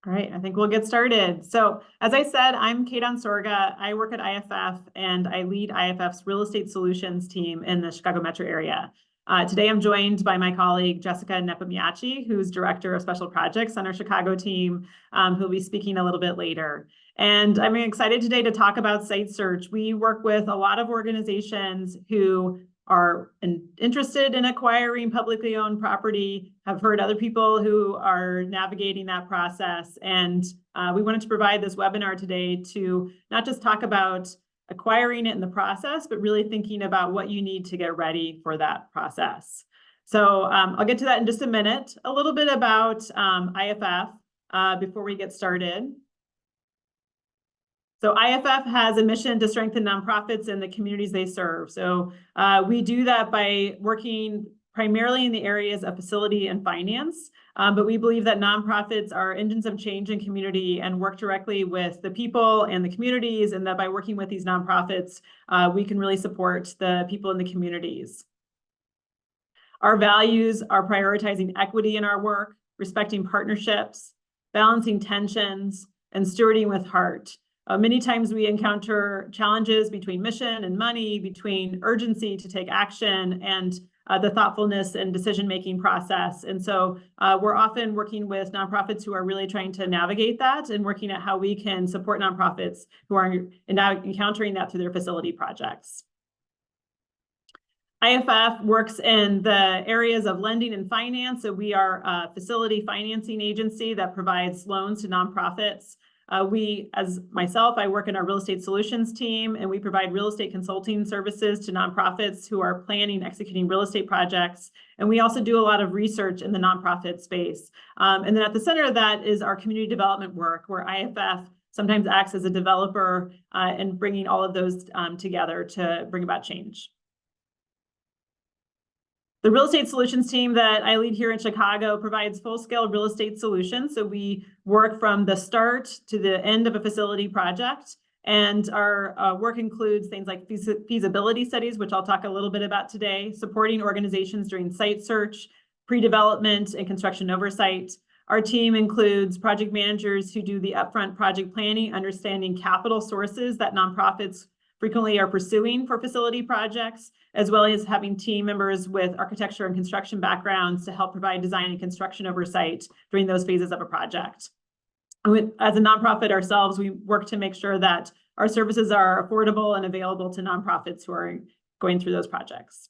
All right, I think we'll get started. So as I said, I'm Kate Ansorga. I work at IFF and I lead IFF's real estate solutions team in the Chicago metro area. Today I'm joined by my colleague, Jessica Nepomniachtchi, who's Director of Special Projects on our Chicago team, who'll be speaking a little bit later. And I'm excited today to talk about site search. We work with a lot of organizations who are interested in acquiring publicly owned property, have heard other people who are navigating that process. And we wanted to provide this webinar today to not just talk about acquiring it in the process, but really thinking about what you need to get ready for that process. So I'll get to that in just a minute. A little bit about IFF before we get started. So IFF has a mission to strengthen nonprofits in the communities they serve. So we do that by working primarily in the areas of facility and finance, but we believe that nonprofits are engines of change in community and work directly with the people and the communities, and that by working with these nonprofits, we can really support the people in the communities. Our values are prioritizing equity in our work, respecting partnerships, balancing tensions, and stewarding with heart. Many times we encounter challenges between mission and money, between urgency to take action and the thoughtfulness and decision-making process. And so we're often working with nonprofits who are really trying to navigate that and working at how we can support nonprofits who are encountering that through their facility projects. IFF works in the areas of lending and finance. So we are a facility financing agency that provides loans to nonprofits. As myself, I work in our real estate solutions team, and we provide real estate consulting services to nonprofits who are planning and executing real estate projects. And we also do a lot of research in the nonprofit space. And then at the center of that is our community development work, where IFF sometimes acts as a developer and bringing all of those together to bring about change. The real estate solutions team that I lead here in Chicago provides full-scale real estate solutions. So we work from the start to the end of a facility project. And our work includes things like feasibility studies, which I'll talk a little bit about today, supporting organizations during site search, pre-development, and construction oversight. Our team includes project managers who do the upfront project planning, understanding capital sources that nonprofits frequently are pursuing for facility projects, as well as having team members with architecture and construction backgrounds to help provide design and construction oversight during those phases of a project. As a nonprofit ourselves, we work to make sure that our services are affordable and available to nonprofits who are going through those projects.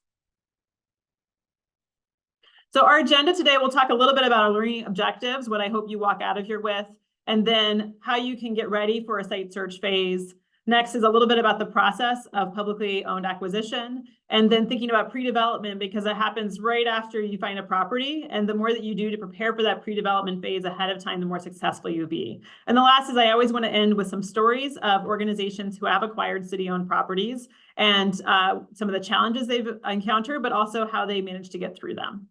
So our agenda today, we'll talk a little bit about our learning objectives, what I hope you walk out of here with, and then how you can get ready for a site search phase. Next is a little bit about the process of publicly owned acquisition, and then thinking about pre-development, because it happens right after you find a property. And the more that you do to prepare for that pre-development phase ahead of time, the more successful you'll be. And the last is I always want to end with some stories of organizations who have acquired city-owned properties and some of the challenges they've encountered, but also how they managed to get through them.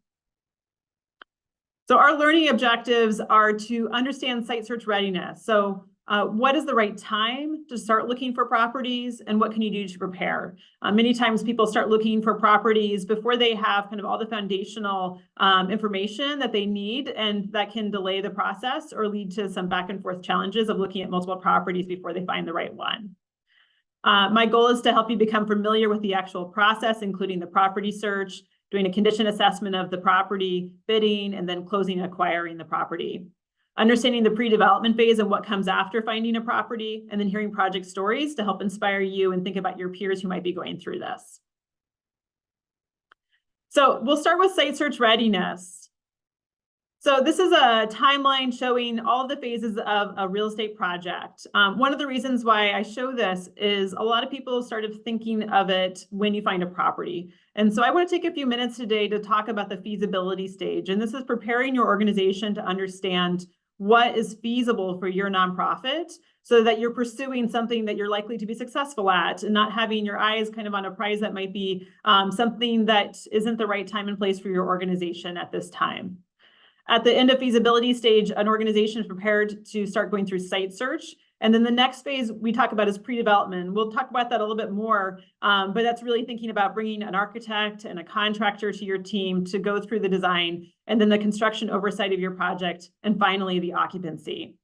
So our learning objectives are to understand site search readiness. So what is the right time to start looking for properties, and what can you do to prepare? Many times people start looking for properties before they have kind of all the foundational information that they need, and that can delay the process or lead to some back and forth challenges of looking at multiple properties before they find the right one. My goal is to help you become familiar with the actual process, including the property search, doing a condition assessment of the property, bidding, and then closing and acquiring the property. Understanding the pre-development phase and what comes after finding a property, and then hearing project stories to help inspire you and think about your peers who might be going through this. So we'll start with site search readiness. So this is a timeline showing all of the phases of a real estate project. One of the reasons why I show this is a lot of people started thinking of it when you find a property. And so I want to take a few minutes today to talk about the feasibility stage. And this is preparing your organization to understand what is feasible for your nonprofit so that you're pursuing something that you're likely to be successful at, and not having your eyes kind of on a prize that might be something that isn't the right time and place for your organization at this time. At the end of feasibility stage, an organization is prepared to start going through site search. And then the next phase we talk about is pre-development. We'll talk about that a little bit more, but that's really thinking about bringing an architect and a contractor to your team to go through the design, and then the construction oversight of your project, and finally the occupancy.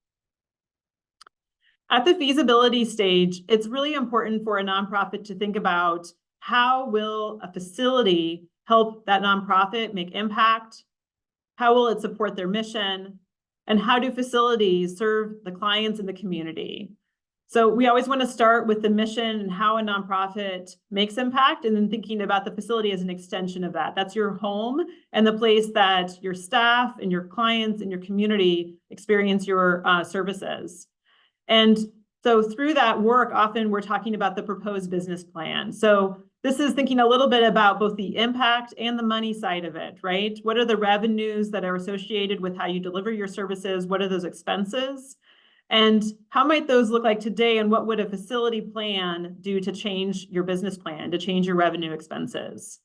At the feasibility stage, it's really important for a nonprofit to think about how will a facility help that nonprofit make impact? How will it support their mission? And how do facilities serve the clients in the community? So we always want to start with the mission and how a nonprofit makes impact, and then thinking about the facility as an extension of that. That's your home and the place that your staff and your clients and your community experience your services. And so through that work, often we're talking about the proposed business plan. So this is thinking a little bit about both the impact and the money side of it, right? What are the revenues that are associated with how you deliver your services? What are those expenses? And how might those look like today? And what would a facility plan do to change your business plan, to change your revenue expenses?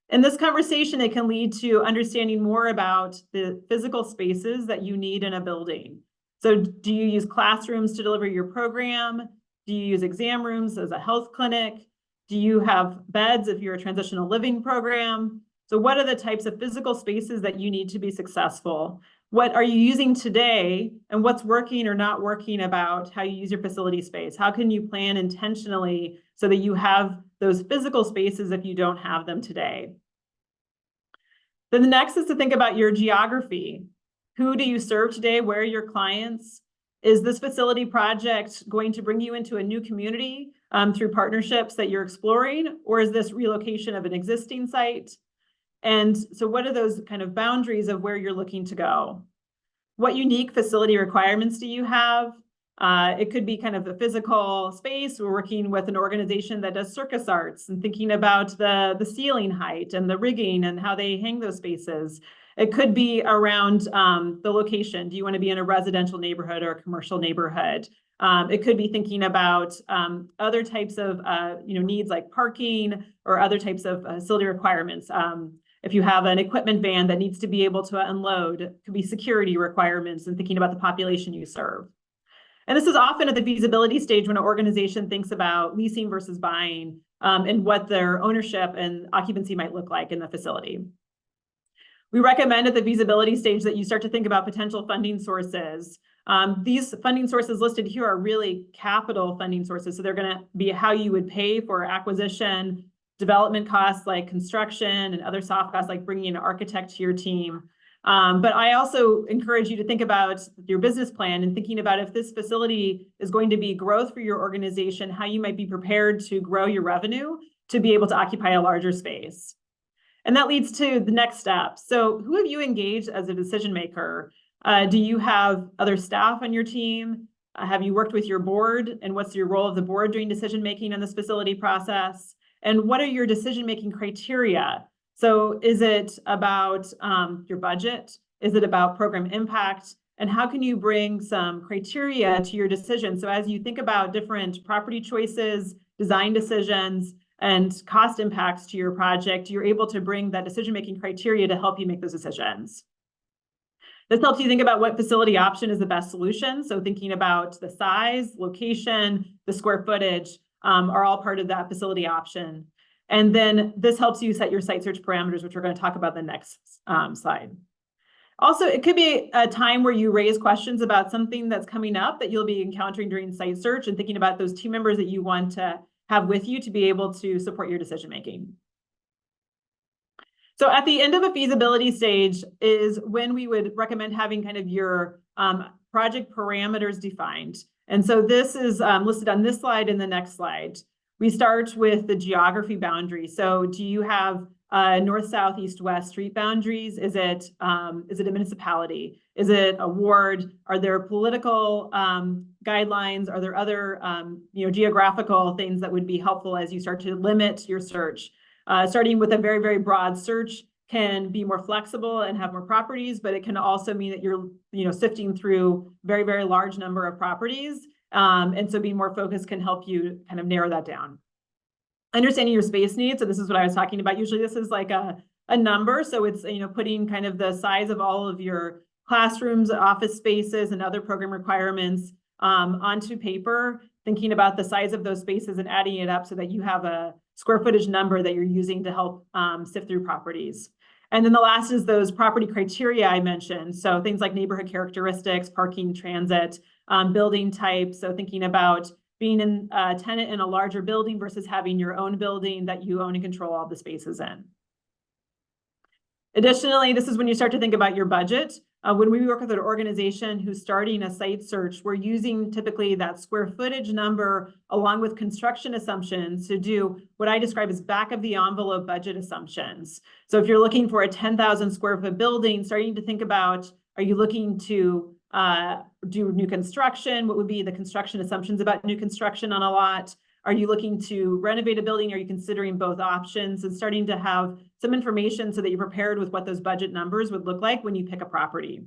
In this conversation, it can lead to understanding more about the physical spaces that you need in a building. So do you use classrooms to deliver your program? Do you use exam rooms as a health clinic? Do you have beds if you're a transitional living program? So what are the types of physical spaces that you need to be successful? What are you using today, and what's working or not working about how you use your facility space? How can you plan intentionally so that you have those physical spaces if you don't have them today? Then the next is to think about your geography. Who do you serve today? Where are your clients? Is this facility project going to bring you into a new community through partnerships that you're exploring? Or is this relocation of an existing site? And so what are those kind of boundaries of where you're looking to go? What unique facility requirements do you have? It could be kind of a physical space. We're working with an organization that does circus arts and thinking about the ceiling height and the rigging and how they hang those spaces. It could be around the location. Do you want to be in a residential neighborhood or a commercial neighborhood? It could be thinking about other types of needs like parking or other types of facility requirements. If you have an equipment van that needs to be able to unload, it could be security requirements and thinking about the population you serve. And this is often at the feasibility stage when an organization thinks about leasing versus buying and what their ownership and occupancy might look like in the facility. We recommend at the feasibility stage that you start to think about potential funding sources. These funding sources listed here are really capital funding sources. So they're going to be how you would pay for acquisition, development costs like construction, and other soft costs like bringing an architect to your team. But I also encourage you to think about your business plan and thinking about if this facility is going to be growth for your organization, how you might be prepared to grow your revenue to be able to occupy a larger space. And that leads to the next step. So who have you engaged as a decision maker? Do you have other staff on your team? Have you worked with your board? And what's your role of the board during decision making in this facility process? And what are your decision-making criteria? So is it about your budget? Is it about program impact? And how can you bring some criteria to your decision? So as you think about different property choices, design decisions, and cost impacts to your project, you're able to bring that decision-making criteria to help you make those decisions. This helps you think about what facility option is the best solution. So thinking about the size, location, the square footage, are all part of that facility option. And then this helps you set your site search parameters, which we're going to talk about in the next slide. Also, it could be a time where you raise questions about something that's coming up that you'll be encountering during site search and thinking about those team members that you want to have with you to be able to support your decision making. So at the end of a feasibility stage is when we would recommend having kind of your project parameters defined. And so this is listed on this slide and the next slide. We start with the geography boundary. So do you have north, south, east, west street boundaries? Is it a municipality? Is it a ward? Are there political guidelines? Are there other geographical things that would be helpful as you start to limit your search? Starting with a very, very broad search can be more flexible and have more properties, but it can also mean that you're sifting through very, very large number of properties. And so being more focused can help you kind of narrow that down. Understanding your space needs. So this is what I was talking about. Usually this is like a number. So it's, putting kind of the size of all of your classrooms, office spaces, and other program requirements onto paper, thinking about the size of those spaces and adding it up so that you have a square footage number that you're using to help sift through properties. And then the last is those property criteria I mentioned. So things like neighborhood characteristics, parking, transit, building type. So thinking about being a tenant in a larger building versus having your own building that you own and control all the spaces in. Additionally, this is when you start to think about your budget. When we work with an organization who's starting a site search, we're using typically that square footage number along with construction assumptions to do what I describe as back of the envelope budget assumptions. So if you're looking for a 10,000 square foot building, starting to think about, are you looking to do new construction? What would be the construction assumptions about new construction on a lot? Are you looking to renovate a building? Are you considering both options, and starting to have some information so that you're prepared with what those budget numbers would look like when you pick a property?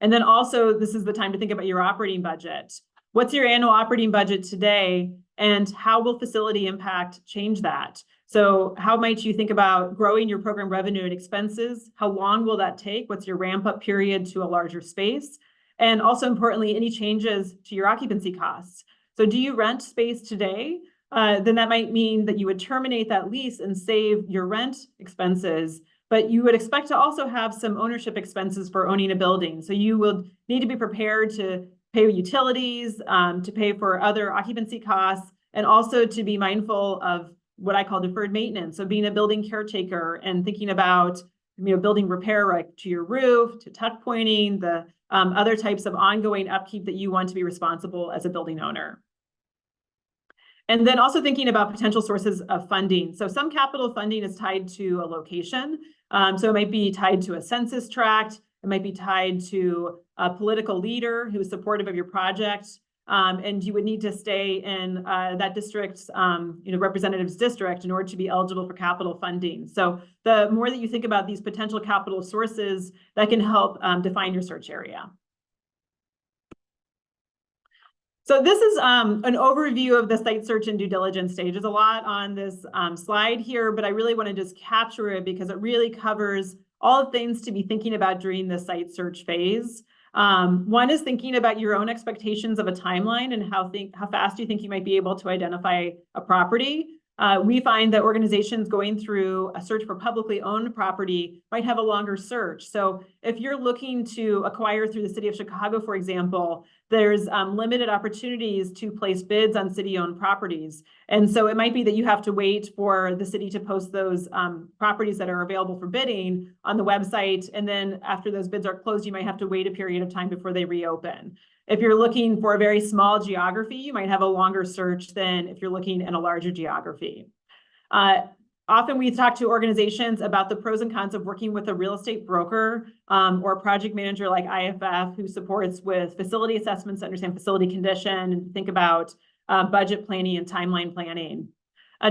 And then also, this is the time to think about your operating budget. What's your annual operating budget today, and how will facility impact change that? So how might you think about growing your program revenue and expenses? How long will that take? What's your ramp up period to a larger space? And also importantly, any changes to your occupancy costs. So do you rent space today? Then that might mean that you would terminate that lease and save your rent expenses, but you would expect to also have some ownership expenses for owning a building. So you will need to be prepared to pay utilities, to pay for other occupancy costs, and also to be mindful of what I call deferred maintenance. So being a building caretaker and thinking about building repair right to your roof, to tuck pointing, the other types of ongoing upkeep that you want to be responsible as a building owner. And then also thinking about potential sources of funding. So some capital funding is tied to a location. So it might be tied to a census tract. It might be tied to a political leader who is supportive of your project. And you would need to stay in that district's representative's district in order to be eligible for capital funding. So the more that you think about these potential capital sources, that can help define your search area. So this is an overview of the site search and due diligence stage. There's a lot on this slide here, but I really want to just capture it because it really covers all the things to be thinking about during the site search phase. One is thinking about your own expectations of a timeline and how fast you think you might be able to identify a property. We find that organizations going through a search for publicly owned property might have a longer search. So if you're looking to acquire through the city of Chicago, for example, there's limited opportunities to place bids on city-owned properties. And so it might be that you have to wait for the city to post those properties that are available for bidding on the website. And then after those bids are closed, you might have to wait a period of time before they reopen. If you're looking for a very small geography, you might have a longer search than if you're looking in a larger geography. Often we talk to organizations about the pros and cons of working with a real estate broker or a project manager like IFF who supports with facility assessments to understand facility condition and think about budget planning and timeline planning.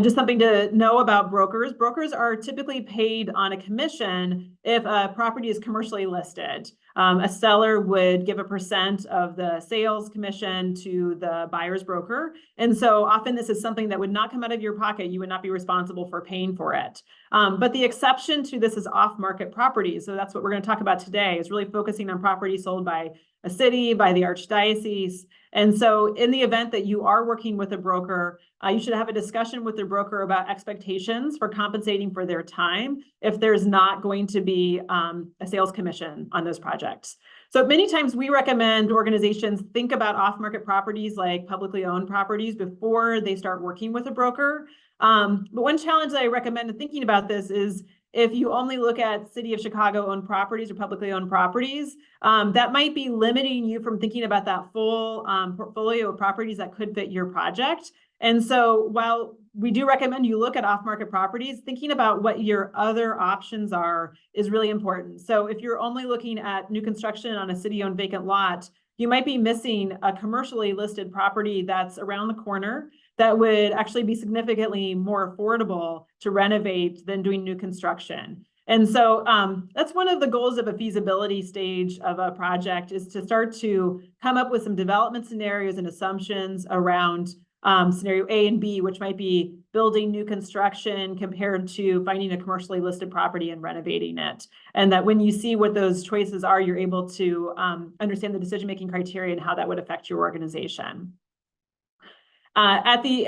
Just something to know about brokers. Brokers are typically paid on a commission if a property is commercially listed. A seller would give a % of the sales commission to the buyer's broker. And so often this is something that would not come out of your pocket. You would not be responsible for paying for it. But the exception to this is off-market properties. So that's what we're going to talk about today, is really focusing on properties sold by a city, by the archdiocese. And so in the event that you are working with a broker, you should have a discussion with the broker about expectations for compensating for their time if there's not going to be a sales commission on those projects. So many times we recommend organizations think about off-market properties like publicly owned properties before they start working with a broker. But one challenge that I recommend thinking about this is if you only look at City of Chicago owned properties or publicly owned properties, that might be limiting you from thinking about that full portfolio of properties that could fit your project. And so while we do recommend you look at off-market properties, thinking about what your other options are is really important. So if you're only looking at new construction on a city-owned vacant lot, you might be missing a commercially listed property that's around the corner that would actually be significantly more affordable to renovate than doing new construction. And so that's one of the goals of a feasibility stage of a project, is to start to come up with some development scenarios and assumptions around scenario A and B, which might be building new construction compared to finding a commercially listed property and renovating it. And that when you see what those choices are, you're able to understand the decision-making criteria and how that would affect your organization. At the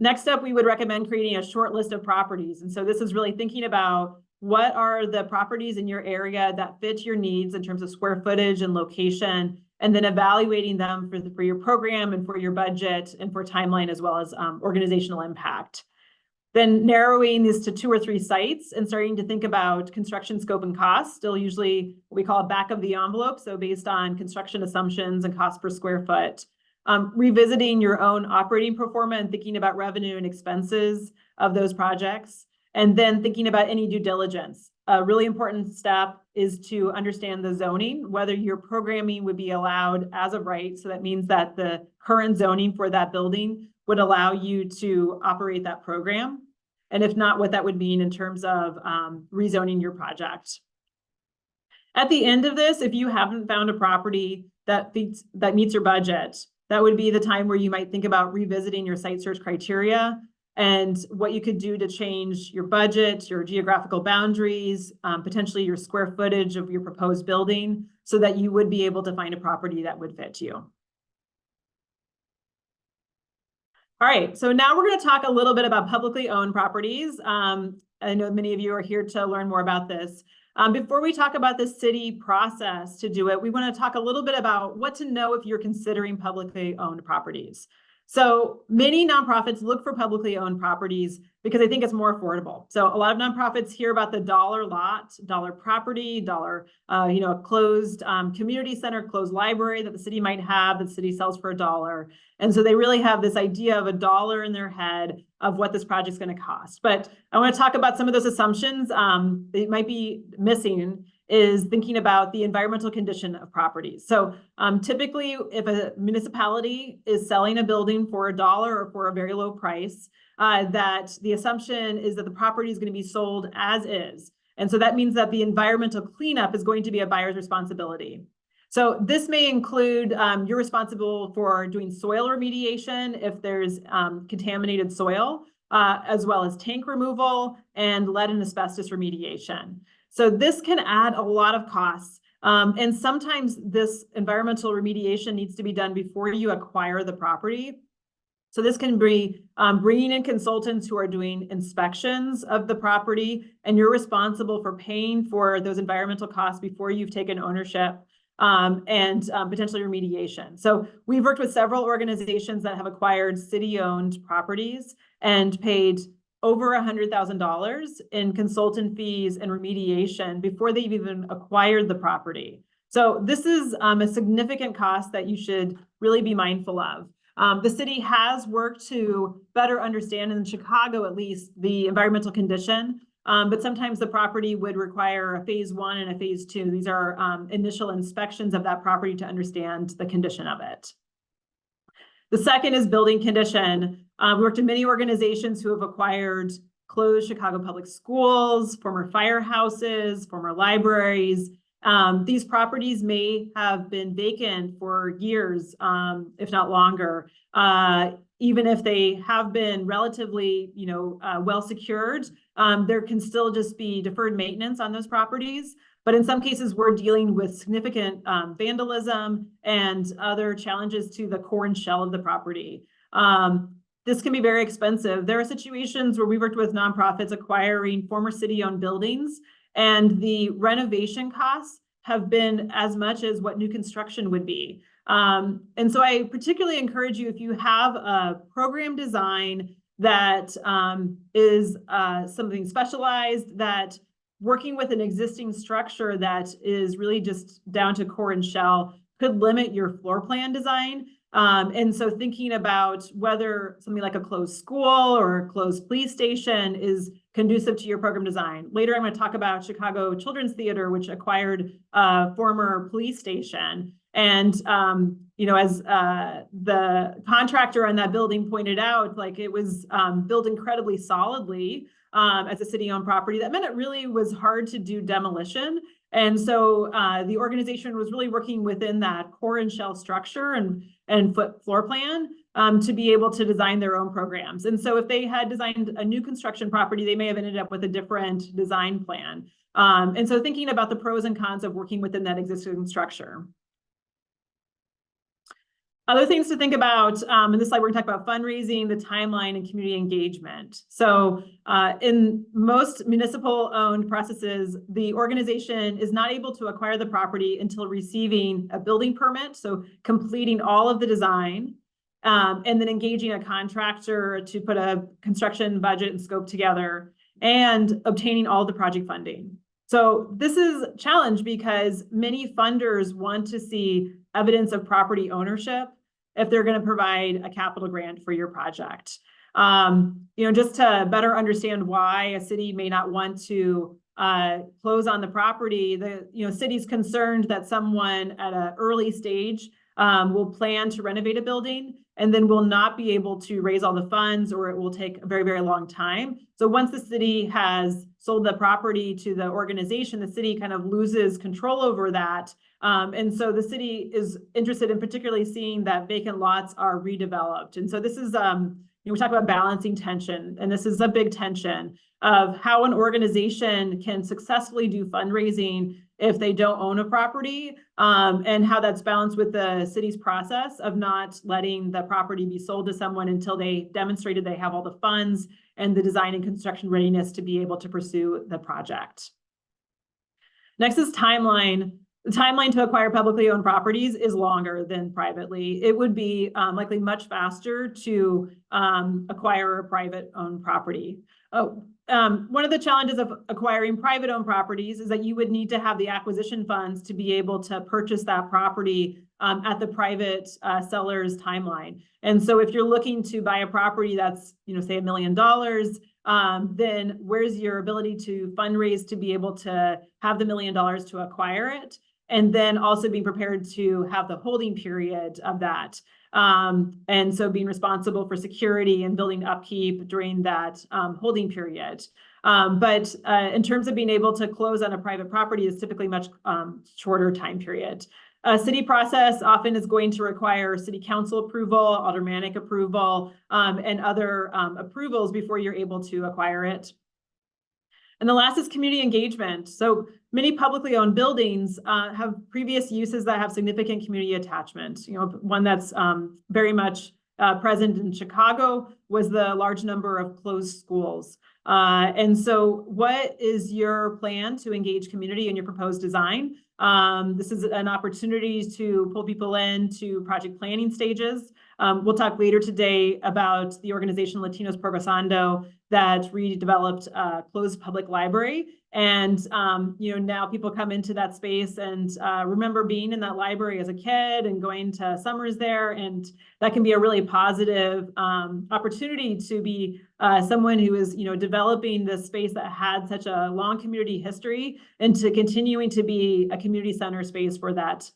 next step, we would recommend creating a short list of properties. And so this is really thinking about what are the properties in your area that fit your needs in terms of square footage and location, and then evaluating them for your program and for your budget and for timeline, as well as organizational impact. Then narrowing these to 2 or 3 sites and starting to think about construction scope and cost, still usually what we call a back of the envelope, so based on construction assumptions and cost per square foot. Revisiting your own operating pro forma and thinking about revenue and expenses of those projects, and then thinking about any due diligence. A really important step is to understand the zoning, whether your programming would be allowed as of right. So that means that the current zoning for that building would allow you to operate that program. And if not, what that would mean in terms of rezoning your project. At the end of this, if you haven't found a property that meets your budget, that would be the time where you might think about revisiting your site search criteria and what you could do to change your budget, your geographical boundaries, potentially your square footage of your proposed building, so that you would be able to find a property that would fit you. All right, so now we're going to talk a little bit about publicly owned properties. I know many of you are here to learn more about this. Before we talk about the city process to do it, we want to talk a little bit about what to know if you're considering publicly owned properties. So many nonprofits look for publicly owned properties because they think it's more affordable. So a lot of nonprofits hear about the dollar lot, dollar property, dollar, a closed community center, closed library that the city might have, that the city sells for $1. And so they really have this idea of $1 in their head of what this project's going to cost. But I want to talk about some of those assumptions that might be missing is thinking about the environmental condition of properties. So typically, if a municipality is selling a building for $1 or for a very low price, that the assumption is that the property is going to be sold as is. And so that means that the environmental cleanup is going to be a buyer's responsibility. So this may include you're responsible for doing soil remediation if there's contaminated soil, as well as tank removal and lead and asbestos remediation. So this can add a lot of costs. And sometimes this environmental remediation needs to be done before you acquire the property. So this can be bringing in consultants who are doing inspections of the property, and you're responsible for paying for those environmental costs before you've taken ownership and potentially remediation. So we've worked with several organizations that have acquired city-owned properties and paid over $100,000 in consultant fees and remediation before they've even acquired the property. So this is a significant cost that you should really be mindful of. The city has worked to better understand, in Chicago at least, the environmental condition, but sometimes the property would require a phase 1 and a phase 2. These are initial inspections of that property to understand the condition of it. The second is building condition. We worked in many organizations who have acquired closed Chicago public schools, former firehouses, former libraries. These properties may have been vacant for years, if not longer. Even if they have been relatively, well secured, there can still just be deferred maintenance on those properties. But in some cases, we're dealing with significant vandalism and other challenges to the core and shell of the property. This can be very expensive. There are situations where we worked with nonprofits acquiring former city-owned buildings, and the renovation costs have been as much as what new construction would be. And so I particularly encourage you, if you have a program design that is something specialized, that working with an existing structure that is really just down to core and shell could limit your floor plan design. And so thinking about whether something like a closed school or a closed police station is conducive to your program design. Later, I'm going to talk about Chicago Children's Theater, which acquired a former police station. And, as the contractor on that building pointed out, like it was built incredibly solidly as a city-owned property. That meant it really was hard to do demolition. And so the organization was really working within that core and shell structure and floor plan to be able to design their own programs. And so if they had designed a new construction property, they may have ended up with a different design plan. And so thinking about the pros and cons of working within that existing structure. Other things to think about, in this slide, we're going to talk about fundraising, the timeline, and community engagement. So in most municipal-owned processes, the organization is not able to acquire the property until receiving a building permit, so completing all of the design, and then engaging a contractor to put a construction budget and scope together, and obtaining all the project funding. So this is a challenge because many funders want to see evidence of property ownership if they're going to provide a capital grant for your project. Just to better understand why a city may not want to close on the property, the city's concerned that someone at an early stage will plan to renovate a building and then will not be able to raise all the funds, or it will take a very, very long time. So once the city has sold the property to the organization, the city kind of loses control over that. And so the city is interested in particularly seeing that vacant lots are redeveloped. And so this is, we talk about balancing tension, and this is a big tension of how an organization can successfully do fundraising if they don't own a property, and how that's balanced with the city's process of not letting the property be sold to someone until they demonstrated they have all the funds and the design and construction readiness to be able to pursue the project. Next is timeline. The timeline to acquire publicly owned properties is longer than privately. It would be likely much faster to acquire a private owned property. One of the challenges of acquiring private owned properties is that you would need to have the acquisition funds to be able to purchase that property at the private seller's timeline. And so if you're looking to buy a property that's, say $1 million, then where's your ability to fundraise to be able to have the $1 million to acquire it? And then also being prepared to have the holding period of that. And so being responsible for security and building upkeep during that holding period. But in terms of being able to close on a private property is typically much shorter time period. A city process often is going to require city council approval, aldermanic approval, and other approvals before you're able to acquire it. And the last is community engagement. So many publicly owned buildings have previous uses that have significant community attachment. One that's very much present in Chicago was the large number of closed schools. And so what is your plan to engage community in your proposed design? This is an opportunity to pull people into project planning stages. We'll talk later today about the organization Latinos Progresando that redeveloped a closed public library. And, now people come into that space and remember being in that library as a kid and going to summers there. And that can be a really positive opportunity to be someone who is, developing this space that had such a long community history and to continuing to be a community center space for that,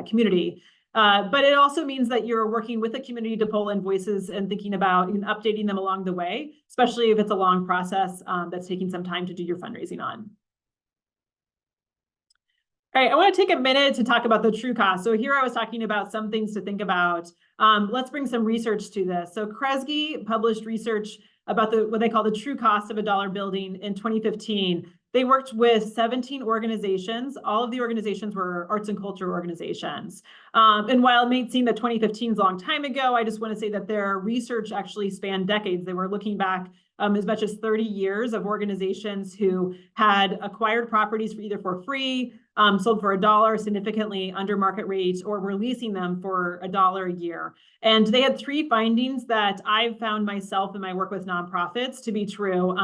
community. But it also means that you're working with the community to pull in voices and thinking about and updating them along the way, especially if it's a long process that's taking some time to do your fundraising on. All right, I want to take a minute to talk about the true cost. So here I was talking about some things to think about. Let's bring some research to this. So Kresge published research about what they call the true cost of a dollar building in 2015. They worked with 17 organizations. All of the organizations were arts and culture organizations. And while it may seem that 2015 is a long time ago, I just want to say that their research actually spanned decades. They were looking back as much as 30 years of organizations who had acquired properties either for free, sold for $1 significantly under market rate, or were leasing them for $1 a year. And they had three findings that I've found myself in my work with nonprofits to be true.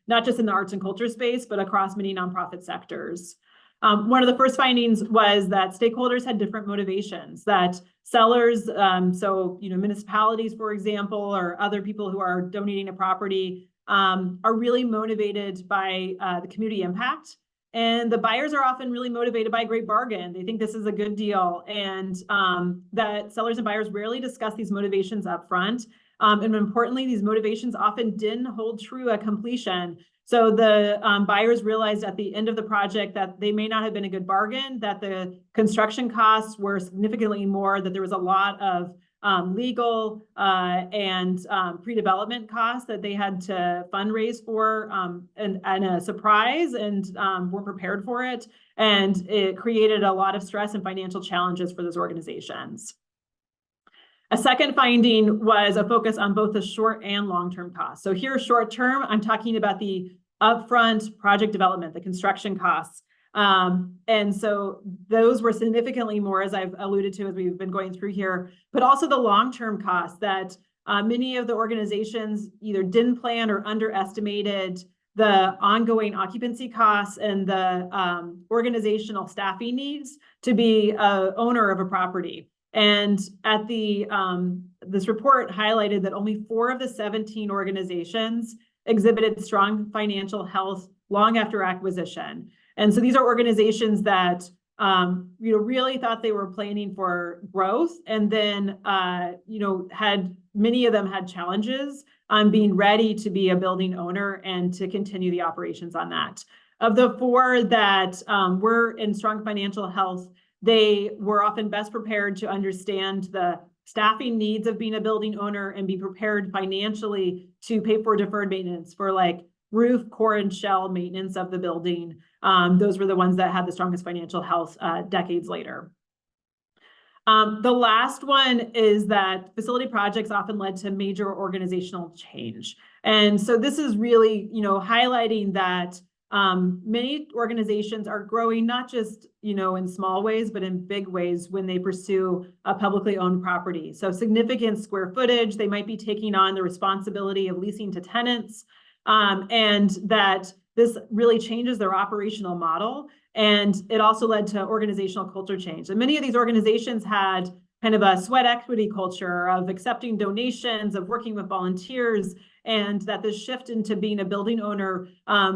Not just in the arts and culture space, but across many nonprofit sectors. One of the first findings was that stakeholders had different motivations, that sellers, municipalities, for example, or other people who are donating a property are really motivated by the community impact. And the buyers are often really motivated by a great bargain. They think this is a good deal. And that sellers and buyers rarely discuss these motivations up front. And importantly, these motivations often didn't hold true at completion. So the buyers realized at the end of the project that they may not have been a good bargain, that the construction costs were significantly more, that there was a lot of legal and pre-development costs that they had to fundraise for, and a surprise, and were prepared for it. And it created a lot of stress and financial challenges for those organizations. A second finding was a focus on both the short and long-term costs. So here, short-term, I'm talking about the upfront project development, the construction costs. And so those were significantly more, as I've alluded to as we've been going through here, but also the long-term costs that many of the organizations either didn't plan or underestimated the ongoing occupancy costs and the organizational staffing needs to be an owner of a property. And at the this report highlighted that only 4 of the 17 organizations exhibited strong financial health long after acquisition. And so these are organizations that really thought they were planning for growth, and then many of them had challenges on being ready to be a building owner and to continue the operations on that. Of the 4 that were in strong financial health, they were often best prepared to understand the staffing needs of being a building owner and be prepared financially to pay for deferred maintenance for like roof, core, and shell maintenance of the building. Those were the ones that had the strongest financial health decades later. The last one is that facility projects often led to major organizational change. And so this is really, highlighting that many organizations are growing, not just, in small ways, but in big ways when they pursue a publicly owned property. So significant square footage, they might be taking on the responsibility of leasing to tenants, and that this really changes their operational model. And it also led to organizational culture change. And many of these organizations had kind of a sweat equity culture of accepting donations, of working with volunteers, and that this shift into being a building owner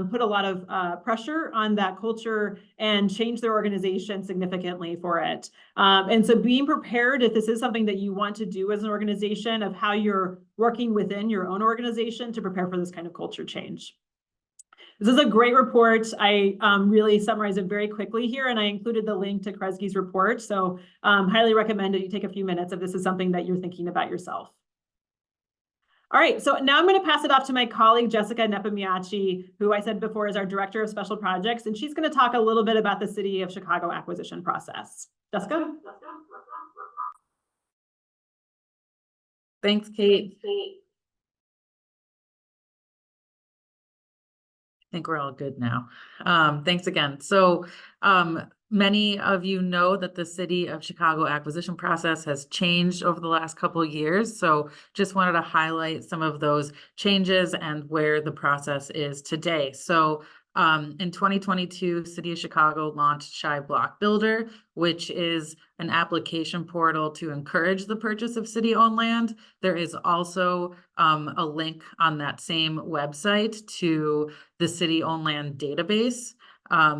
put a lot of pressure on that culture and changed their organization significantly for it. And so being prepared, if this is something that you want to do as an organization, of how you're working within your own organization to prepare for this kind of culture change. This is a great report. I really summarized it very quickly here, and I included the link to Kresge's report. So highly recommend that you take a few minutes if this is something that you're thinking about yourself. All right, so now I'm going to pass it off to my colleague, Jessica Nepomniachtchi, who I said before is our Director of Special Projects, and she's going to talk a little bit about the City of Chicago acquisition process. Jessica? Thanks, Kate. I think we're all good now. Thanks again. So many of you know that the City of Chicago acquisition process has changed over the last couple of years. So just wanted to highlight some of those changes and where the process is today. So in 2022, City of Chicago launched Shy Block Builder, which is an application portal to encourage the purchase of city-owned land. There is also a link on that same website to the city-owned land database.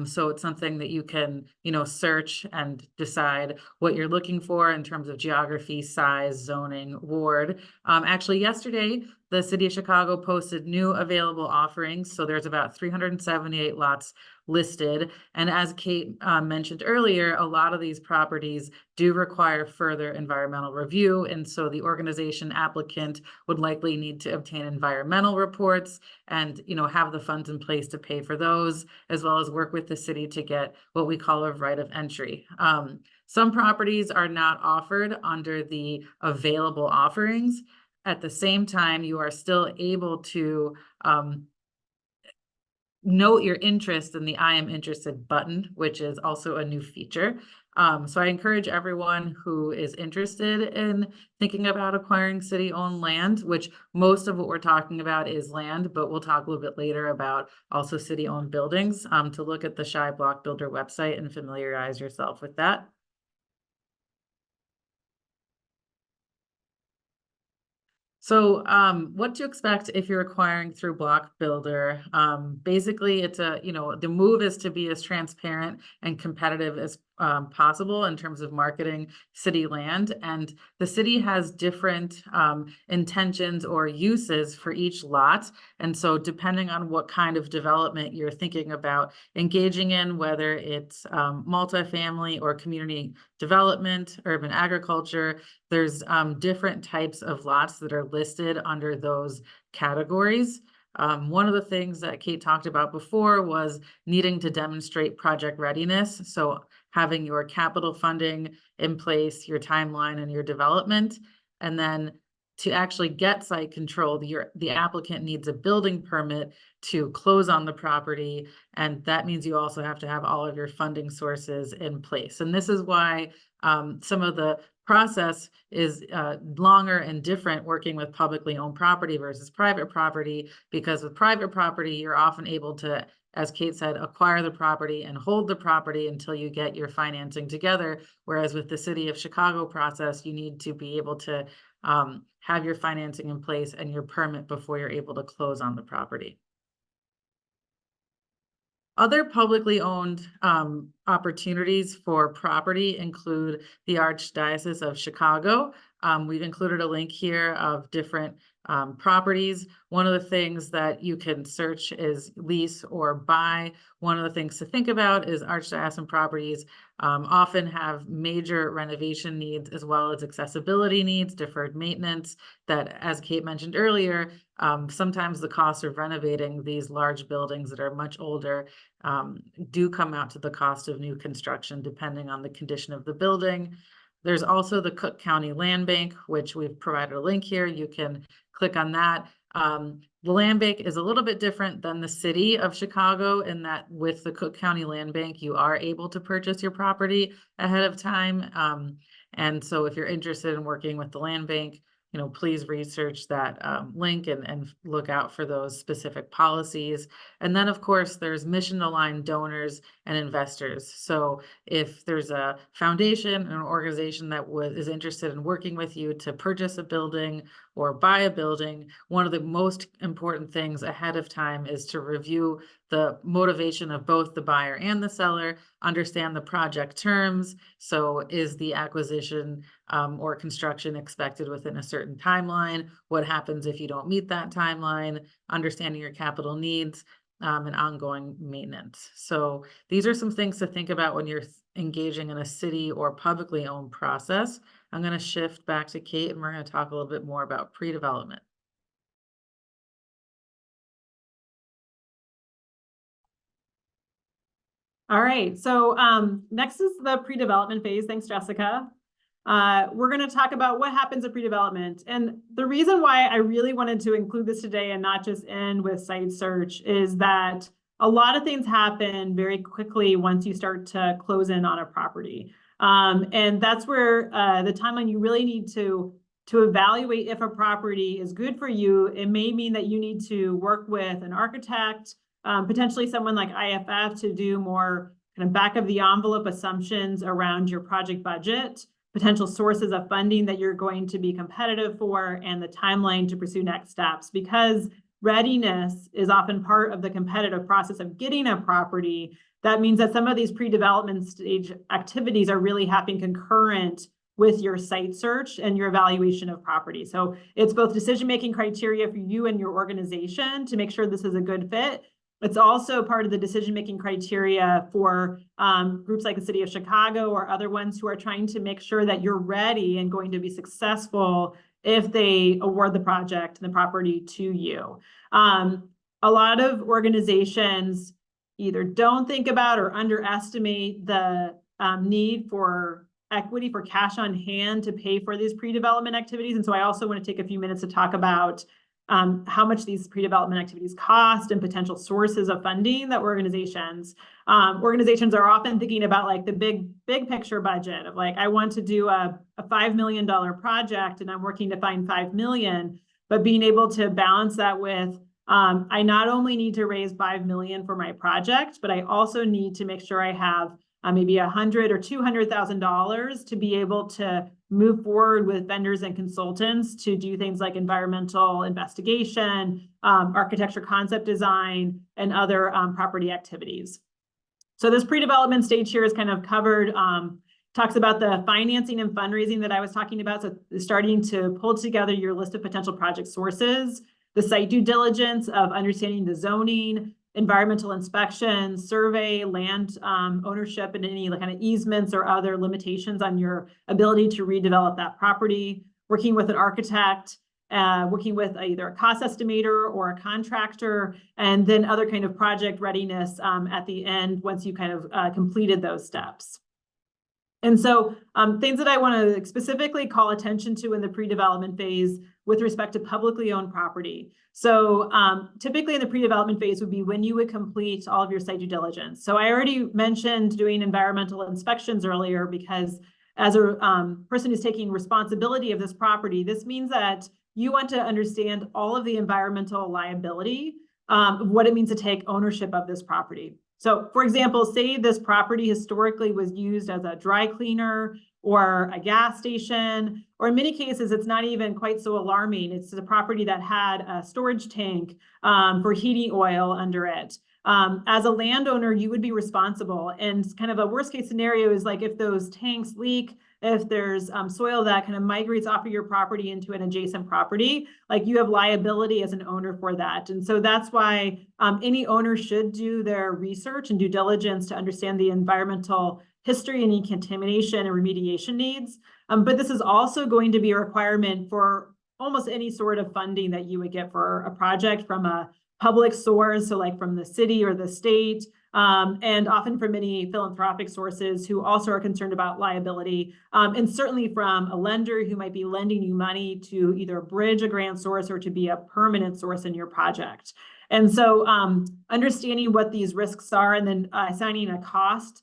So it's something that you can, search and decide what you're looking for in terms of geography, size, zoning, ward. Actually, yesterday, the City of Chicago posted new available offerings. So there's about 378 lots listed. And as Kate mentioned earlier, a lot of these properties do require further environmental review. And so the organization applicant would likely need to obtain environmental reports and, have the funds in place to pay for those, as well as work with the city to get what we call a right of entry. Some properties are not offered under the available offerings. At the same time, you are still able to note your interest in the I am interested button, which is also a new feature. So I encourage everyone who is interested in thinking about acquiring city-owned land, which most of what we're talking about is land, but we'll talk a little bit later about also city-owned buildings, to look at the Shy Block Builder website and familiarize yourself with that. So what to expect if you're acquiring through Block Builder. Basically, it's the move is to be as transparent and competitive as possible in terms of marketing city land. And the city has different intentions or uses for each lot. And so depending on what kind of development you're thinking about engaging in, whether it's multifamily or community development, urban agriculture, there's different types of lots that are listed under those categories. One of the things that Kate talked about before was needing to demonstrate project readiness. So having your capital funding in place, your timeline, and your development. And then to actually get site control, the applicant needs a building permit to close on the property. And that means you also have to have all of your funding sources in place. And this is why some of the process is longer and different working with publicly owned property versus private property, because with private property, you're often able to, as Kate said, acquire the property and hold the property until you get your financing together. Whereas with the City of Chicago process, you need to be able to have your financing in place and your permit before you're able to close on the property. Other publicly owned opportunities for property include the Archdiocese of Chicago. We've included a link here of different properties. One of the things that you can search is lease or buy. One of the things to think about is archdiocesan properties often have major renovation needs as well as accessibility needs, deferred maintenance, that, as Kate mentioned earlier, sometimes the cost of renovating these large buildings that are much older do come out to the cost of new construction, depending on the condition of the building. There's also the Cook County Land Bank, which we've provided a link here. You can click on that. The land bank is a little bit different than the City of Chicago in that with the Cook County Land Bank, you are able to purchase your property ahead of time. And so if you're interested in working with the land bank, please research that link and look out for those specific policies. And then, of course, there's mission-aligned donors and investors. So if there's a foundation, an organization that is interested in working with you to purchase a building or buy a building, one of the most important things ahead of time is to review the motivation of both the buyer and the seller, understand the project terms. So is the acquisition or construction expected within a certain timeline? What happens if you don't meet that timeline? Understanding your capital needs and ongoing maintenance. So these are some things to think about when you're engaging in a city or publicly owned process. I'm going to shift back to Kate and we're going to talk a little bit more about pre-development. All right, so next is the pre-development phase. Thanks, Jessica. We're going to talk about what happens at pre-development. And the reason why I really wanted to include this today and not just end with site search is that a lot of things happen very quickly once you start to close in on a property. And that's where the timeline you really need to evaluate if a property is good for you. It may mean that you need to work with an architect, potentially someone like IFF to do more kind of back of the envelope assumptions around your project budget, potential sources of funding that you're going to be competitive for, and the timeline to pursue next steps. Because readiness is often part of the competitive process of getting a property. That means that some of these pre-development stage activities are really happening concurrent with your site search and your evaluation of property. So it's both decision-making criteria for you and your organization to make sure this is a good fit. It's also part of the decision-making criteria for groups like the City of Chicago or other ones who are trying to make sure that you're ready and going to be successful if they award the project and the property to you. A lot of organizations either don't think about or underestimate the need for equity, for cash on hand to pay for these pre-development activities. And so I also want to take a few minutes to talk about how much these pre-development activities cost and potential sources of funding that organizations are often thinking about, like the big picture budget of like, I want to do a $5 million project and I'm working to find 5 million, but being able to balance that with I not only need to raise 5 million for my project, but I also need to make sure I have maybe $100,000 or $200,000 to be able to move forward with vendors and consultants to do things like environmental investigation, architecture concept design, and other property activities. So this pre-development stage here is kind of covered, talks about the financing and fundraising that I was talking about. So starting to pull together your list of potential project sources, the site due diligence of understanding the zoning, environmental inspection, survey, land ownership, and any kind of easements or other limitations on your ability to redevelop that property, working with an architect, working with either a cost estimator or a contractor, and then other kind of project readiness at the end once you kind of completed those steps. And so things that I want to specifically call attention to in the pre-development phase with respect to publicly owned property. So typically in the pre-development phase would be when you would complete all of your site due diligence. So I already mentioned doing environmental inspections earlier, because as a person who's taking responsibility of this property, this means that you want to understand all of the environmental liability of what it means to take ownership of this property. So for example, say this property historically was used as a dry cleaner or a gas station, or in many cases, it's not even quite so alarming. It's a property that had a storage tank for heating oil under it. As a landowner, you would be responsible. And kind of a worst case scenario is like if those tanks leak, if there's soil that kind of migrates off of your property into an adjacent property, like you have liability as an owner for that. And so that's why any owner should do their research and due diligence to understand the environmental history and any contamination and remediation needs. But this is also going to be a requirement for almost any sort of funding that you would get for a project from a public source, so like from the city or the state, and often from many philanthropic sources who also are concerned about liability, and certainly from a lender who might be lending you money to either bridge a grant source or to be a permanent source in your project. And so understanding what these risks are and then assigning a cost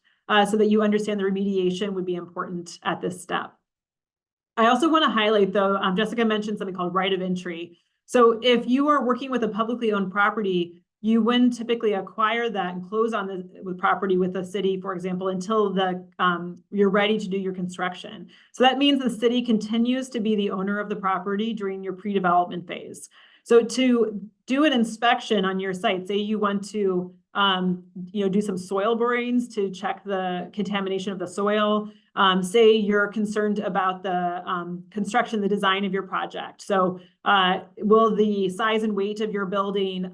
so that you understand the remediation would be important at this step. I also want to highlight, though, Jessica mentioned something called right of entry. So if you are working with a publicly owned property, you wouldn't typically acquire that and close on the property with the city, for example, until you're ready to do your construction. So that means the city continues to be the owner of the property during your pre-development phase. So to do an inspection on your site, say you want to do some soil borings to check the contamination of the soil. Say you're concerned about the construction, the design of your project. So will the size and weight of your building,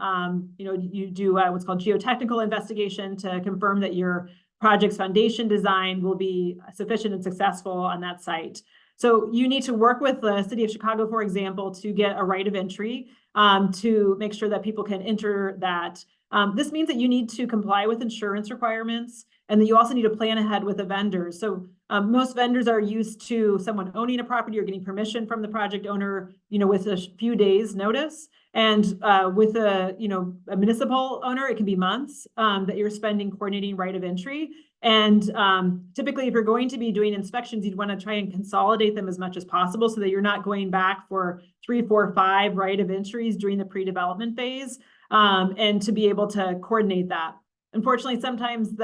you do what's called geotechnical investigation to confirm that your project's foundation design will be sufficient and successful on that site. So you need to work with the city of Chicago, for example, to get a right of entry to make sure that people can enter that. This means that you need to comply with insurance requirements, and that you also need to plan ahead with a vendor. So most vendors are used to someone owning a property or getting permission from the project owner, with a few days notice. And with a municipal owner, it can be months that you're spending coordinating right of entry. And typically, if you're going to be doing inspections, you'd want to try and consolidate them as much as possible so that you're not going back for 3, 4, 5 right of entries during the pre-development phase, and to be able to coordinate that. Unfortunately, sometimes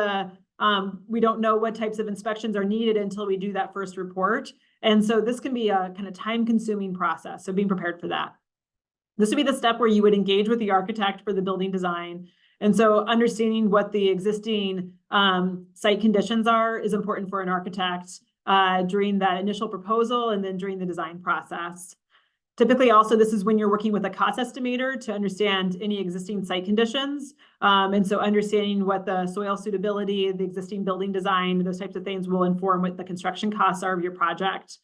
we don't know what types of inspections are needed until we do that first report. And so this can be a kind of time-consuming process, so being prepared for that. This would be the step where you would engage with the architect for the building design. And so understanding what the existing site conditions are is important for an architect during that initial proposal and then during the design process. Typically, also, this is when you're working with a cost estimator to understand any existing site conditions. And so understanding what the soil suitability, the existing building design, those types of things will inform what the construction costs are of your project.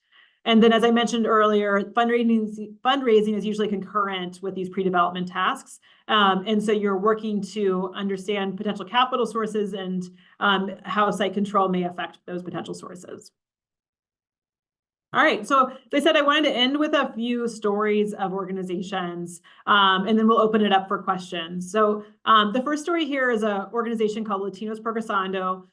And then, as I mentioned earlier, fundraising is usually concurrent with these pre-development tasks. And so you're working to understand potential capital sources and how site control may affect those potential sources. All right, so as I said, I wanted to end with a few stories of organizations, and then we'll open it up for questions. So the first story here is an organization called Latinos Progresando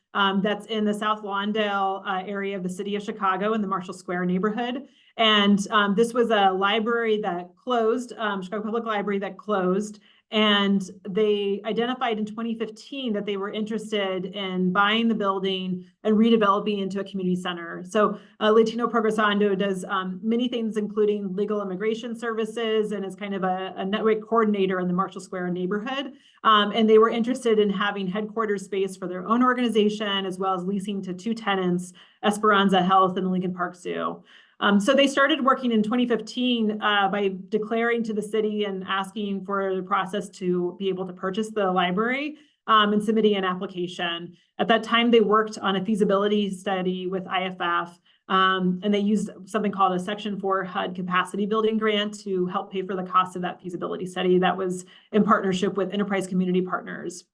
that's in the South Lawndale area of the city of Chicago in the Marshall Square neighborhood. And this was a library that closed, Chicago Public Library that closed. And they identified in 2015 that they were interested in buying the building and redeveloping into a community center. So Latino Progresando does many things, including legal immigration services, and is kind of a network coordinator in the Marshall Square neighborhood. And they were interested in having headquarters space for their own organization, as well as leasing to 2 tenants, Esperanza Health and the Lincoln Park Zoo. So they started working in 2015 by declaring to the city and asking for the process to be able to purchase the library and submitting an application. At that time, they worked on a feasibility study with IFF, and they used something called a Section 4 HUD capacity building grant to help pay for the cost of that feasibility study that was in partnership with Enterprise Community Partners.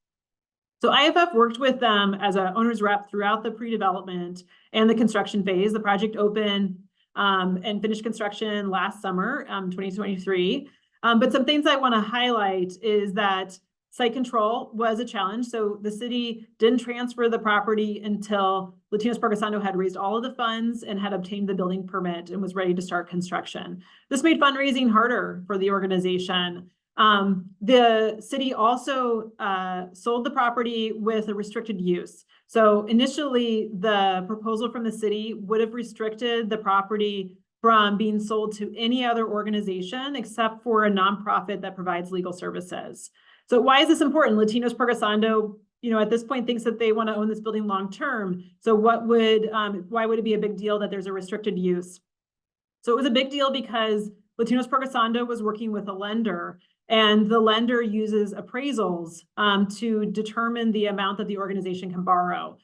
So IFF worked with them as an owner's rep throughout the pre-development and the construction phase. The project opened and finished construction last summer, 2023. But some things I want to highlight is that site control was a challenge. So the city didn't transfer the property until Latinos Progresando had raised all of the funds and had obtained the building permit and was ready to start construction. This made fundraising harder for the organization. The city also sold the property with a restricted use. So initially, the proposal from the city would have restricted the property from being sold to any other organization except for a nonprofit that provides legal services. So why is this important? Latinos Progresando, at this point thinks that they want to own this building long term. So why would it be a big deal that there's a restricted use? So it was a big deal because Latinos Progresando was working with a lender, and the lender uses appraisals to determine the amount that the organization can borrow.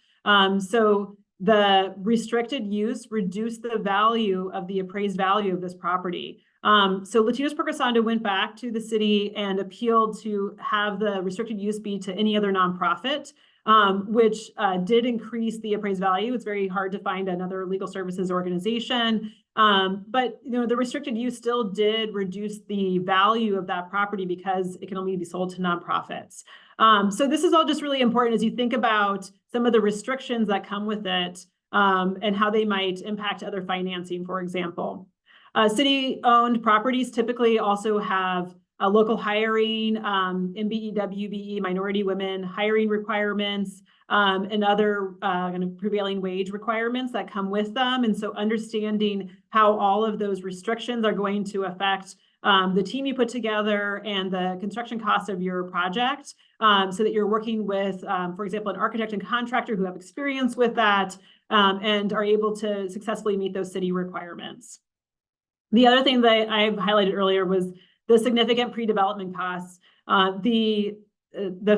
So the restricted use reduced the value of the appraised value of this property. So Latinos Progresando went back to the city and appealed to have the restricted use be to any other nonprofit, which did increase the appraised value. It's very hard to find another legal services organization. But the restricted use still did reduce the value of that property because it can only be sold to nonprofits. So this is all just really important as you think about some of the restrictions that come with it and how they might impact other financing, for example. City-owned properties typically also have local hiring, MBE, WBE, minority women hiring requirements, and other kind of prevailing wage requirements that come with them. And so understanding how all of those restrictions are going to affect the team you put together and the construction costs of your project, so that you're working with, for example, an architect and contractor who have experience with that and are able to successfully meet those city requirements. The other thing that I've highlighted earlier was the significant pre-development costs. The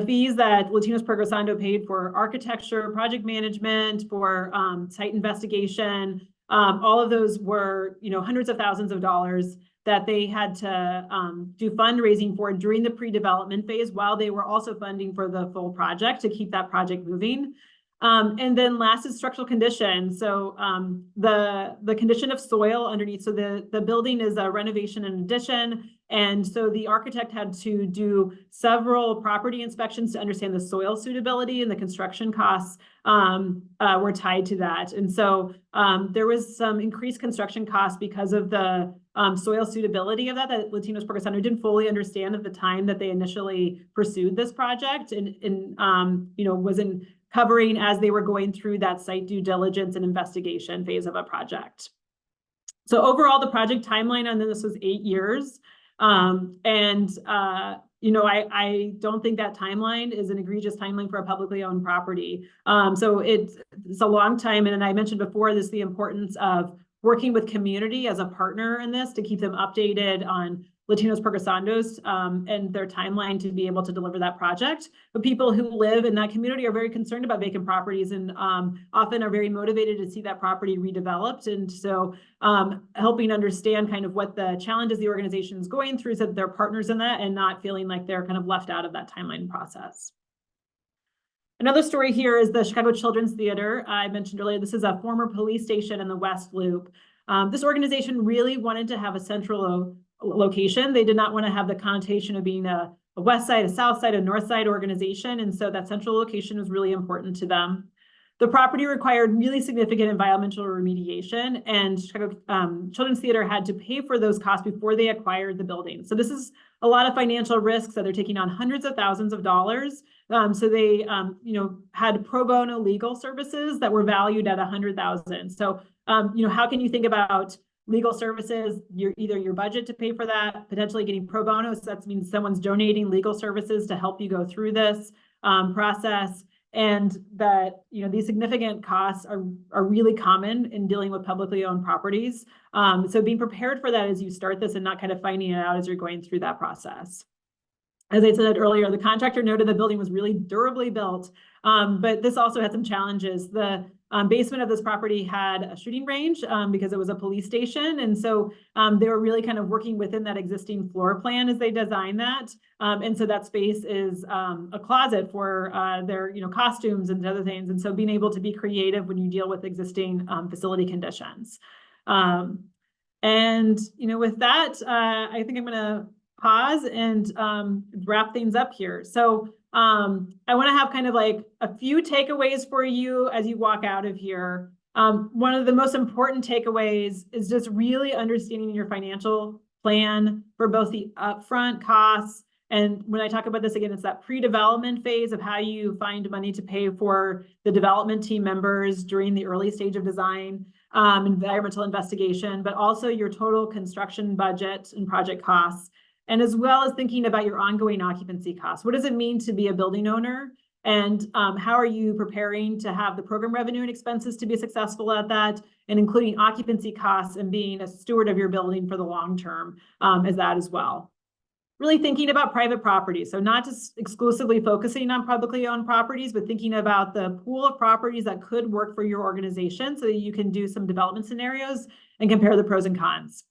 fees that Latinos Progresando paid for architecture, project management, for site investigation, all of those were hundreds of thousands of dollars that they had to do fundraising for during the pre-development phase, while they were also funding for the full project to keep that project moving. And then last is structural condition. So the condition of soil underneath. So the building is a renovation and addition. And so the architect had to do several property inspections to understand the soil suitability, and the construction costs were tied to that. And so there was some increased construction costs because of the soil suitability of that Latinos Progresando didn't fully understand at the time that they initially pursued this project, and wasn't covering as they were going through that site due diligence and investigation phase of a project. So overall, the project timeline on this was 8 years. I don't think that timeline is an egregious timeline for a publicly owned property. So it's a long time. And I mentioned before the importance of working with community as a partner in this to keep them updated on Latinos Progresando's and their timeline to be able to deliver that project. But people who live in that community are very concerned about vacant properties and often are very motivated to see that property redeveloped. And so helping understand kind of what the challenges the organization is going through so that they're partners in that and not feeling like they're kind of left out of that timeline process. Another story here is the Chicago Children's Theater. I mentioned earlier, this is a former police station in the West Loop. This organization really wanted to have a central location. They did not want to have the connotation of being a West Side, a South Side, a North Side organization. And so that central location was really important to them. The property required really significant environmental remediation, and Chicago Children's Theater had to pay for those costs before they acquired the building. So this is a lot of financial risks that they're taking on, hundreds of thousands of dollars. So they, had pro bono legal services that were valued at $100,000. So, how can you think about legal services? Either your budget to pay for that, potentially getting pro bono. So that means someone's donating legal services to help you go through this process. And that, these significant costs are really common in dealing with publicly owned properties. So being prepared for that as you start this and not kind of finding it out as you're going through that process. As I said earlier, the contractor noted the building was really durably built, but this also had some challenges. The basement of this property had a shooting range because it was a police station. And so they were really kind of working within that existing floor plan as they designed that. And so that space is a closet for their costumes and other things. And so being able to be creative when you deal with existing facility conditions. And with that, I think I'm going to pause and wrap things up here. So I want to have kind of like a few takeaways for you as you walk out of here. One of the most important takeaways is just really understanding your financial plan for both the upfront costs. And when I talk about this again, it's that pre-development phase of how you find money to pay for the development team members during the early stage of design, environmental investigation, but also your total construction budget and project costs. And as well as thinking about your ongoing occupancy costs. What does it mean to be a building owner? And how are you preparing to have the program revenue and expenses to be successful at that, and including occupancy costs and being a steward of your building for the long term as that as well. Really thinking about private property. So not just exclusively focusing on publicly owned properties, but thinking about the pool of properties that could work for your organization so that you can do some development scenarios and compare the pros and cons.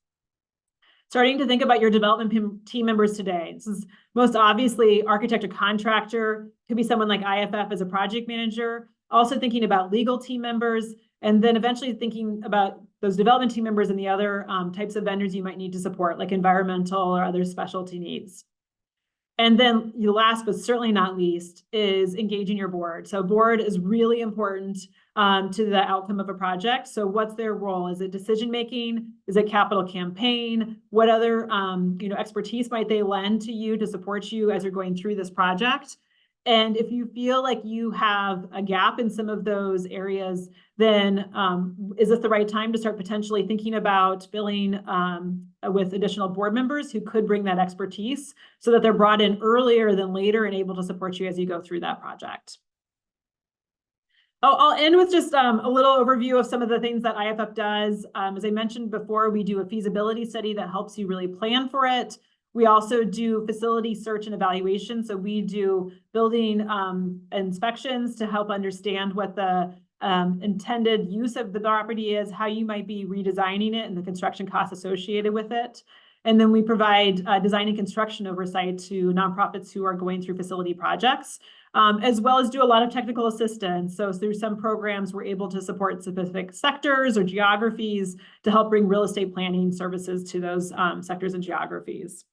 Starting to think about your development team members today. This is most obviously architect or contractor, could be someone like IFF as a project manager, also thinking about legal team members, and then eventually thinking about those development team members and the other types of vendors you might need to support, like environmental or other specialty needs. And then last, but certainly not least, is engaging your board. So board is really important to the outcome of a project. So what's their role? Is it decision-making? Is it capital campaign? What other expertise might they lend to you to support you as you're going through this project? And if you feel like you have a gap in some of those areas, then is this the right time to start potentially thinking about filling with additional board members who could bring that expertise so that they're brought in earlier than later and able to support you as you go through that project? I'll end with just a little overview of some of the things that IFF does. As I mentioned before, we do a feasibility study that helps you really plan for it. We also do facility search and evaluation. So we do building inspections to help understand what the intended use of the property is, how you might be redesigning it, and the construction costs associated with it. And then we provide design and construction oversight to nonprofits who are going through facility projects, as well as do a lot of technical assistance. So through some programs, we're able to support specific sectors or geographies to help bring real estate planning services to those sectors and geographies.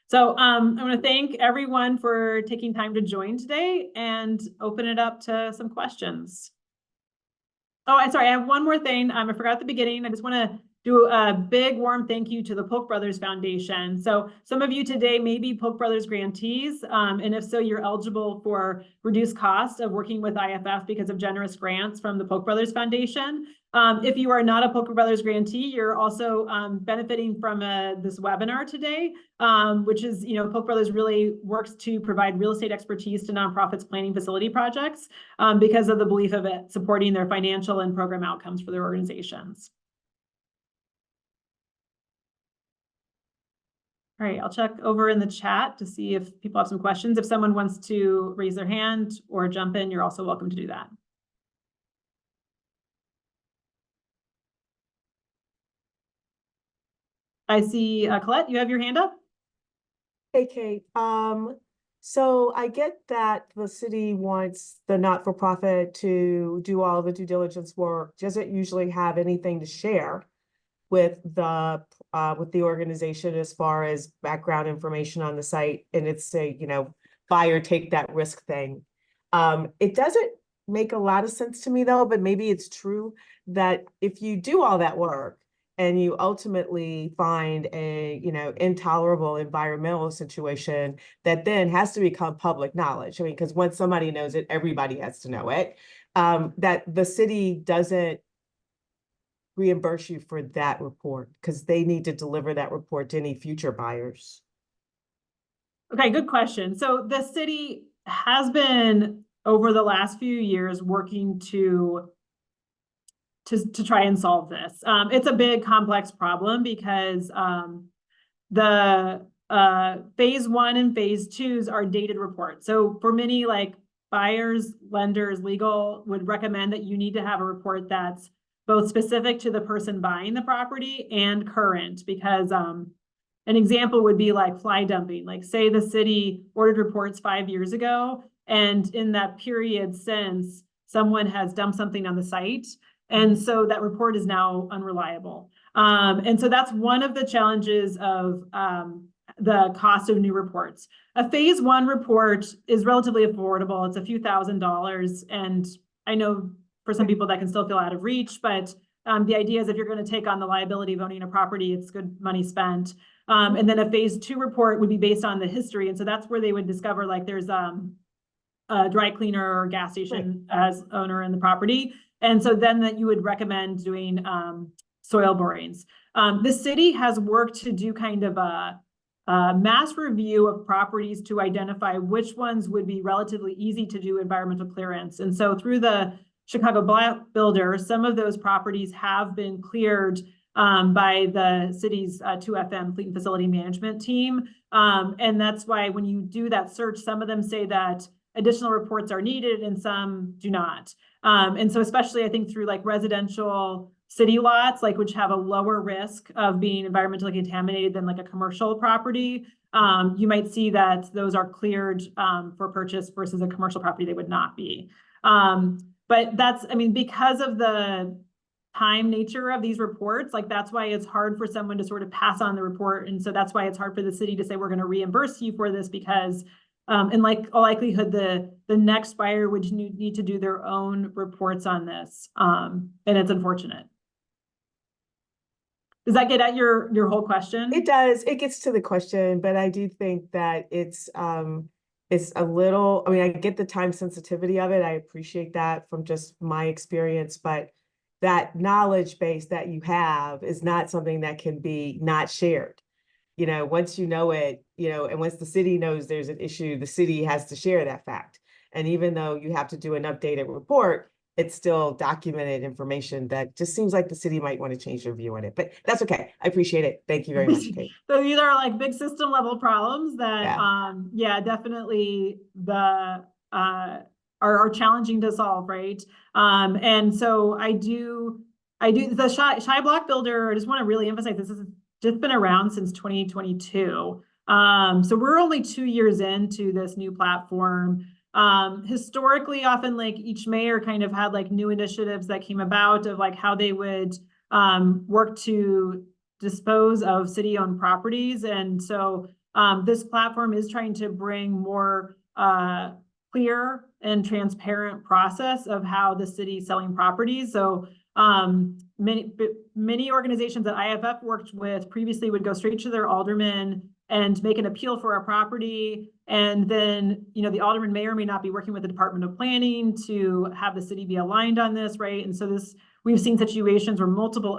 So I want to thank everyone for taking time to join today and open it up to some questions. Oh, I'm sorry, I have one more thing. I forgot at the beginning. I just want to do a big warm thank you to the Polk Brothers Foundation. So some of you today may be Polk Brothers grantees, and if so, you're eligible for reduced cost of working with IFF because of generous grants from the Polk Brothers Foundation. If you are not a Polk Brothers grantee, you're also benefiting from this webinar today, which is, Polk Brothers really works to provide real estate expertise to nonprofits planning facility projects because of the belief of it supporting their financial and program outcomes for their organizations. All right, I'll check over in the chat to see if people have some questions. If someone wants to raise their hand or jump in, you're also welcome to do that. I see Colette, you have your hand up. Hey, Kate. So I get that the city wants the not-for-profit to do all the due diligence work. Doesn't usually have anything to share with the organization as far as background information on the site, and it's a buy or take that risk thing. It doesn't make a lot of sense to me though, but maybe it's true that if you do all that work and you ultimately find a intolerable environmental situation that then has to become public knowledge. I mean, because once somebody knows it, everybody has to know it. That the city doesn't reimburse you for that report because they need to deliver that report to any future buyers. Okay, good question. So the city has been over the last few years working to try and solve this. It's a big complex problem because the phase 1 and phase 2s are dated reports. So for many buyers, lenders, legal would recommend that you need to have a report that's both specific to the person buying the property and current, because an example would be like fly dumping. Like, say the city ordered reports 5 years ago, and in that period since, someone has dumped something on the site, and so that report is now unreliable. And so that's one of the challenges of the cost of new reports. A phase one report is relatively affordable. It's a few $1,000s. And I know for some people that can still feel out of reach, but the idea is if you're going to take on the liability of owning a property, it's good money spent. And then a phase two report would be based on the history. And so that's where they would discover, like, there's a dry cleaner or gas station as owner in the property. And so then that you would recommend doing soil borings. The city has worked to do kind of a mass review of properties to identify which ones would be relatively easy to do environmental clearance. And so through the Chicago Block Builder, some of those properties have been cleared by the city's 2FM Fleet and Facility Management team. And that's why when you do that search, some of them say that additional reports are needed and some do not. And so especially I think through like residential city lots, like which have a lower risk of being environmentally contaminated than like a commercial property, you might see that those are cleared for purchase versus a commercial property they would not be. But that's, I mean, because of the time nature of these reports, like that's why it's hard for someone to sort of pass on the report. And so that's why it's hard for the city to say, we're going to reimburse you for this, because in like all likelihood, the next buyer would need to do their own reports on this. And it's unfortunate. Does that get at your whole question? It does. It gets to the question, but I do think that it's a little, I mean, I get the time sensitivity of it. I appreciate that from just my experience, but that knowledge base that you have is not something that can be not shared. You know, once you know it, you know, and once the city knows there's an issue, the city has to share that fact. And even though you have to do an updated report, it's still documented information that just seems like the city might want to change their view on it, but that's okay. I appreciate it. Thank you very much, Kate. So these are like big system level problems that, Yeah. definitely are challenging to solve, right? And so I do the Shy Block Builder. I just want to really emphasize this has just been around since 2022. So we're only 2 years into this new platform. Historically, often like each mayor kind of had like new initiatives that came about of like how they would work to dispose of city-owned properties. And so this platform is trying to bring more clear and transparent process of how the city is selling properties. So many organizations that IFF worked with previously would go straight to their alderman and make an appeal for a property. And then, you know, the alderman may or may not be working with the Department of Planning to have the city be aligned on this, right? And so we've seen situations where multiple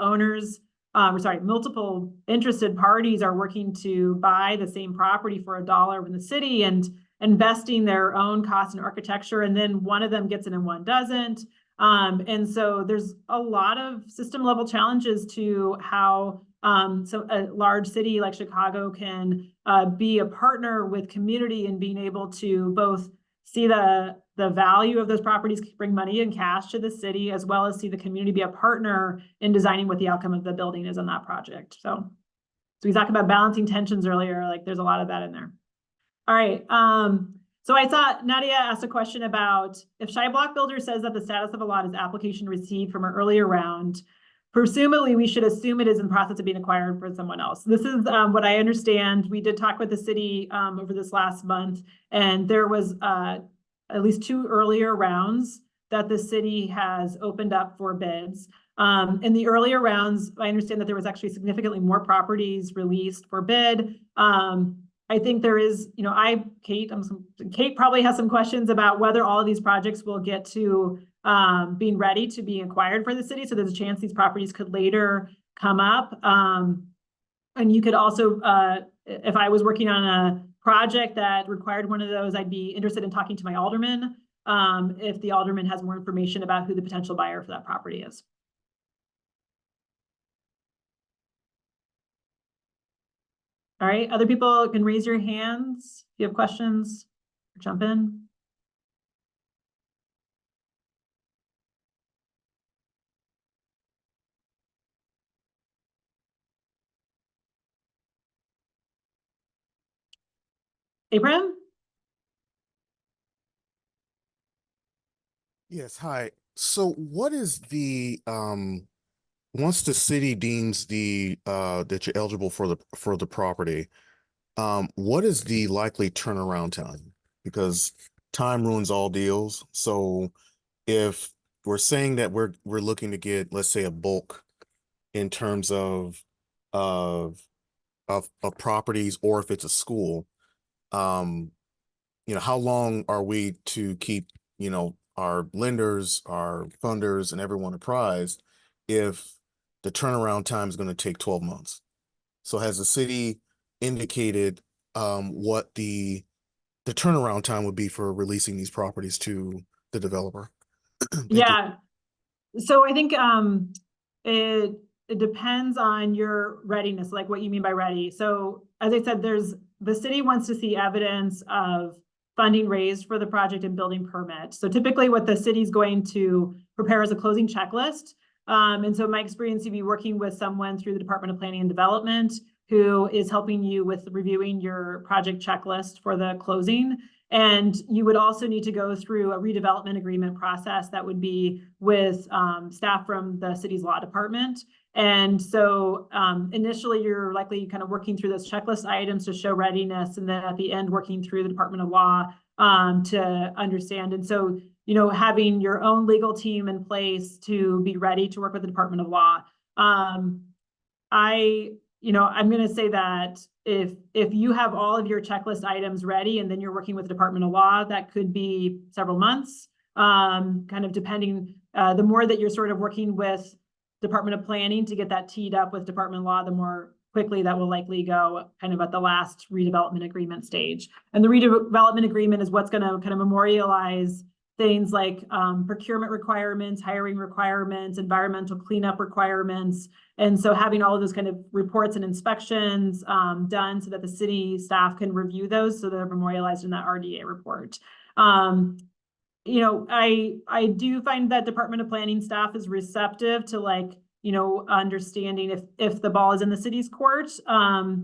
interested parties are working to buy the same property for $1 in the city and investing their own cost in architecture. And then one of them gets it and one doesn't. And so there's a lot of system level challenges to how so a large city like Chicago can be a partner with community and being able to both see the value of those properties bring money and cash to the city, as well as see the community be a partner in designing what the outcome of the building is on that project. So we talked about balancing tensions earlier, like there's a lot of that in there. All right. So I saw Nadia asked a question about if Shy Block Builder says that the status of a lot is application received from an earlier round, presumably we should assume it is in process of being acquired for someone else. This is what I understand. We did talk with the city over this last month, and there was at least 2 earlier rounds that the city has opened up for bids. In the earlier rounds, I understand that there was actually significantly more properties released for bid. I think there is, you know, Kate probably has some questions about whether all of these projects will get to being ready to be acquired for the city. So there's a chance these properties could later come up. And you could also, if I was working on a project that required one of those, I'd be interested in talking to my alderman if the alderman has more information about who the potential buyer for that property is. All right, other people can raise your hands if you have questions or jump in. Abram? Yes, hi. So what is the once the city deems the that you're eligible for the property, what is the likely turnaround time? Because time ruins all deals. So if we're saying that we're looking to get, let's say, a bulk in terms of of properties, or if it's a school, um, how long are we to keep, our lenders, our funders, and everyone apprised if the turnaround time is going to take 12 months? So has the city indicated what the turnaround time would be for releasing these properties to the developer? Thank you. Yeah. So I think it depends on your readiness, like what you mean by ready. So as I said, the city wants to see evidence of funding raised for the project and building permit. So typically what the city's going to prepare is a closing checklist. And so my experience, you'd be working with someone through the Department of Planning and Development who is helping you with reviewing your project checklist for the closing. And you would also need to go through a redevelopment agreement process that would be with staff from the city's law department. And so initially you're likely kind of working through those checklist items to show readiness, and then at the end working through the Department of Law to understand. And so, having your own legal team in place to be ready to work with the Department of Law. I'm going to say that if you have all of your checklist items ready and then you're working with the Department of Law, that could be several months, kind of depending. The more that you're sort of working with Department of Planning to get that teed up with Department of Law, the more quickly that will likely go kind of at the last redevelopment agreement stage. And the redevelopment agreement is what's going to kind of memorialize things like procurement requirements, hiring requirements, environmental cleanup requirements. And so having all of those kind of reports and inspections done so that the city staff can review those so they're memorialized in that RDA report. I do find that Department of Planning staff is receptive to understanding if the ball is in the city's court,